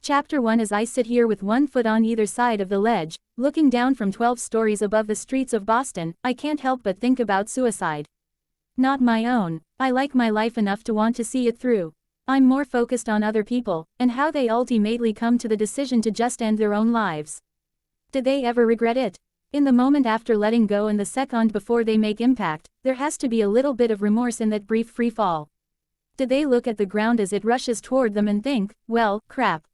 Chapter 1. As I sit here with one foot on either side of the ledge, looking down from 12 stories above the streets of Boston, I can't help but think about suicide. Not my own. I like my life enough to want to see it through. I'm more focused on other people, and how they ultimately come to the decision to just end their own lives. Did they ever regret it? In the moment after letting go and the second before they make impact, there has to be a little bit of remorse in that brief free fall. Did they look at the ground as it rushes toward them and think, well, crap.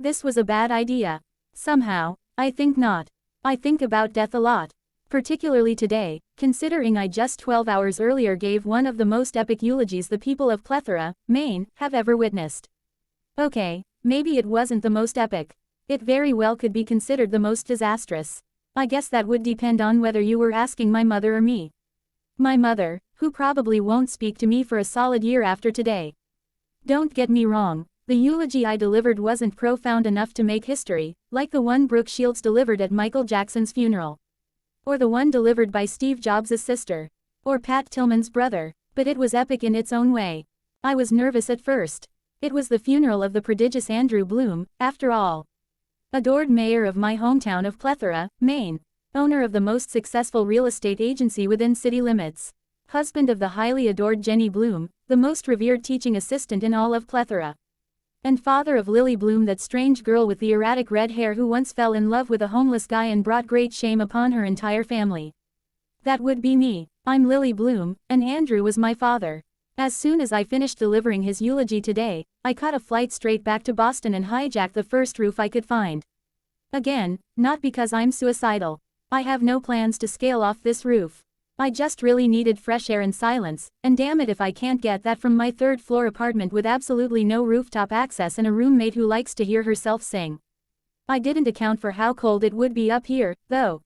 This was a bad idea. Somehow, I think not. I think about death a lot. Particularly today, considering I just 12 hours earlier gave one of the most epic eulogies the people of 𝐿𝓊𝒸𝓎'𝓈, Maine, have ever witnessed. Okay, maybe it wasn't the most epic. It very well could be considered the most disastrous. I guess that would depend on whether you were asking my mother or me. My mother, who probably won't speak to me for a solid year after today. Don't get me wrong. The eulogy I delivered wasn't profound enough to make history, like the one Brooke Shields delivered at Michael Jackson's funeral. Or the one delivered by Steve Jobs' sister. Or Pat Tillman's brother. But it was epic in its own way. I was nervous at first. It was the funeral of the prodigious Andrew Bloom, after all. Adored mayor of my hometown of 𝐿𝓊𝒸𝓎𝓈, Maine. Owner of the most successful real estate agency within city limits. Husband of the highly adored Jenny Bloom, the most revered teaching assistant in all of 𝐿𝓊𝒸𝓎. And father of Lily Bloom, that strange girl with the erratic red hair who once fell in love with a homeless guy and brought great shame upon her entire family. That would be me. I'm Lily Bloom, and Andrew was my father. As soon as I finished delivering his eulogy today, I caught a flight straight back to Boston and hijacked the first roof I could find. Again, not because I'm suicidal. I have no plans to scale off this roof. I just really needed fresh air and silence, and damn it if I can't get that from my third-floor apartment with absolutely no rooftop access and a roommate who likes to hear herself sing. I didn't account for how cold it would be up here, though.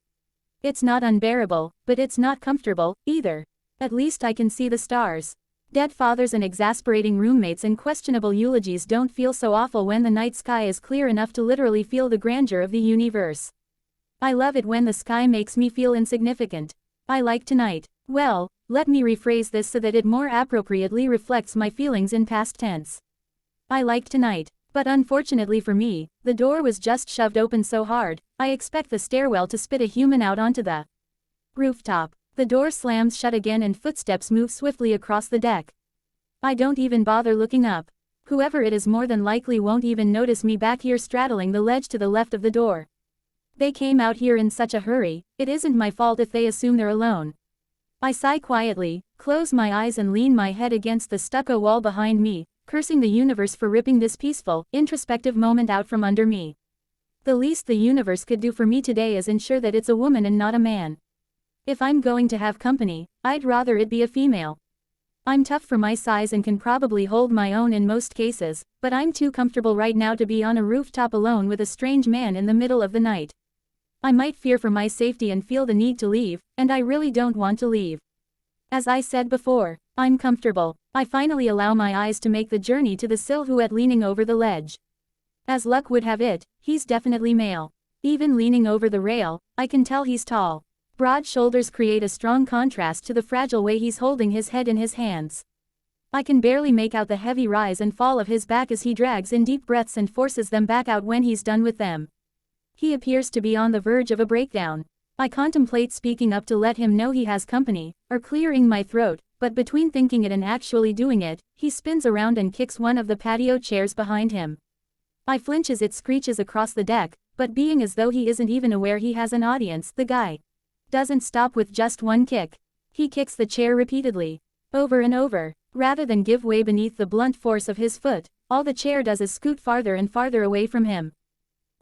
It's not unbearable, but it's not comfortable, either. At least I can see the stars. Dead fathers and exasperating roommates and questionable eulogies don't feel so awful when the night sky is clear enough to literally feel the grandeur of the universe. I love it when the sky makes me feel insignificant. I like tonight. Well, let me rephrase this so that it more appropriately reflects my feelings in past tense. I like tonight. But unfortunately for me, the door was just shoved open so hard, I expect the stairwell to spit a human out onto the rooftop. The door slams shut again and footsteps move swiftly across the deck. I don't even bother looking up. Whoever it is more than likely won't even notice me back here straddling the ledge to the left of the door. They came out here in such a hurry, it isn't my fault if they assume they're alone. I sigh quietly, close my eyes and lean my head against the stucco wall behind me, cursing the universe for ripping this peaceful, introspective moment out from under me. The least the universe could do for me today is ensure that it's a woman and not a man. If I'm going to have company, I'd rather it be a female. I'm tough for my size and can probably hold my own in most cases, but I'm too comfortable right now to be on a rooftop alone with a strange man in the middle of the night. I might fear for my safety and feel the need to leave, and I really don't want to leave. As I said before, I'm comfortable. I finally allow my eyes to make the journey to the 𝐿𝓊𝒸𝓎𝓈 leaning over the ledge. As luck would have it, he's definitely male. Even leaning over the rail, I can tell he's tall. Broad shoulders create a strong contrast to the fragile way he's holding his head in his hands. I can barely make out the heavy rise and fall of his back as he drags in deep breaths and forces them back out when he's done with them. He appears to be on the verge of a breakdown. I contemplate speaking up to let him know he has company, or clearing my throat, but between thinking it and actually doing it, he spins around and kicks one of the patio chairs behind him. I flinch as it screeches across the deck, but being as though he isn't even aware he has an audience, the guy doesn't stop with just one kick. He kicks the chair repeatedly, over and over. Rather than give way beneath the blunt force of his foot, all the chair does is scoot farther and farther away from him.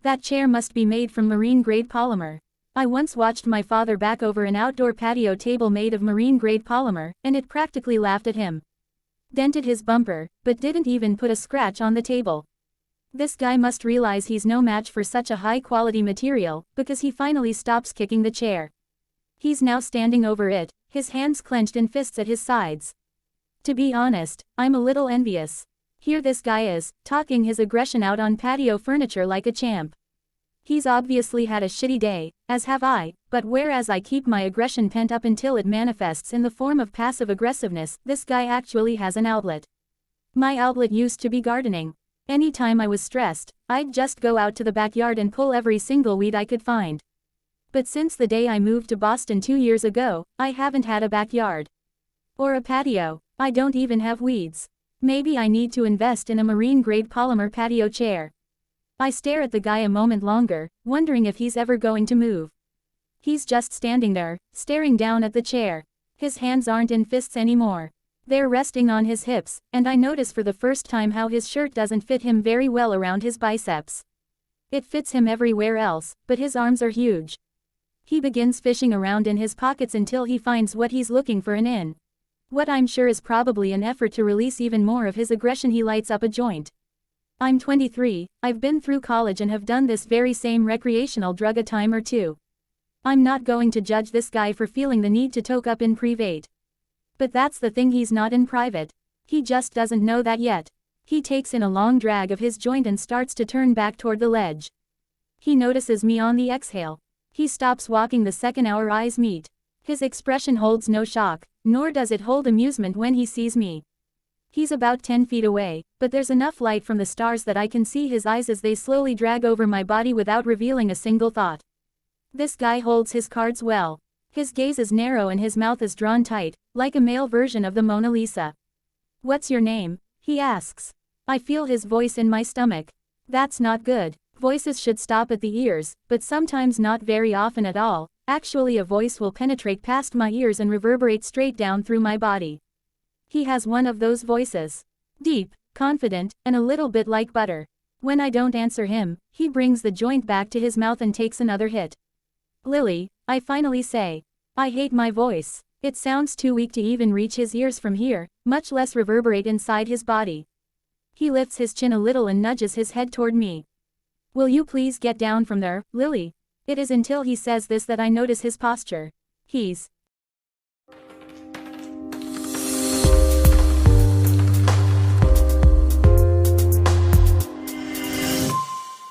That chair must be made from marine-grade polymer. I once watched my father back over an outdoor patio table made of marine-grade polymer, and it practically laughed at him. Dented his bumper, but didn't even put a scratch on the table. This guy must realize he's no match for such a high-quality material, because he finally stops kicking the chair. He's now standing over it, his hands clenched in fists at his sides. To be honest, I'm a little envious. Here this guy is, talking his aggression out on patio furniture like a champ. He's obviously had a shitty day, as have I, but whereas I keep my aggression pent up until it manifests in the form of passive aggressiveness, this guy actually has an outlet. My outlet used to be gardening. Anytime I was stressed, I'd just go out to the backyard and pull every single weed I could find. But since the day I moved to Boston 2 years ago, I haven't had a backyard. Or a patio. I don't even have weeds. Maybe I need to invest in a marine-grade polymer patio chair. I stare at the guy a moment longer, wondering if he's ever going to move. He's just standing there, staring down at the chair. His hands aren't in fists anymore. They're resting on his hips, and I notice for the first time how his shirt doesn't fit him very well around his biceps. It fits him everywhere else, but his arms are huge. He begins fishing around in his pockets until he finds what he's looking for in. What I'm sure is probably an effort to release even more of his aggression. He lights up a joint. I'm 23, I've been through college and have done this very same recreational drug a time or two. I'm not going to judge this guy for feeling the need to toke up in private. But that's the thing, he's not in private. He just doesn't know that yet. He takes in a long drag of his joint and starts to turn back toward the ledge. He notices me on the exhale. He stops walking the second our eyes meet. His expression holds no shock, nor does it hold amusement when he sees me. He's about 10 feet away, but there's enough light from the stars that I can see his eyes as they slowly drag over my body without revealing a single thought. This guy holds his cards well. His gaze is narrow and his mouth is drawn tight, like a male version of the Mona Lisa. "What's your name?" he asks. I feel his voice in my stomach. That's not good. Voices should stop at the ears, but sometimes not very often at all. Actually, a voice will penetrate past my ears and reverberate straight down through my body. He has one of those voices. Deep, confident, and a little bit like butter. When I don't answer him, he brings the joint back to his mouth and takes another hit. "Lily," I finally say. I hate my voice. It sounds too weak to even reach his ears from here, much less reverberate inside his body. He lifts his chin a little and nudges his head toward me. "Will you please get down from there, Lily?" It is until he says this that I notice his posture. He's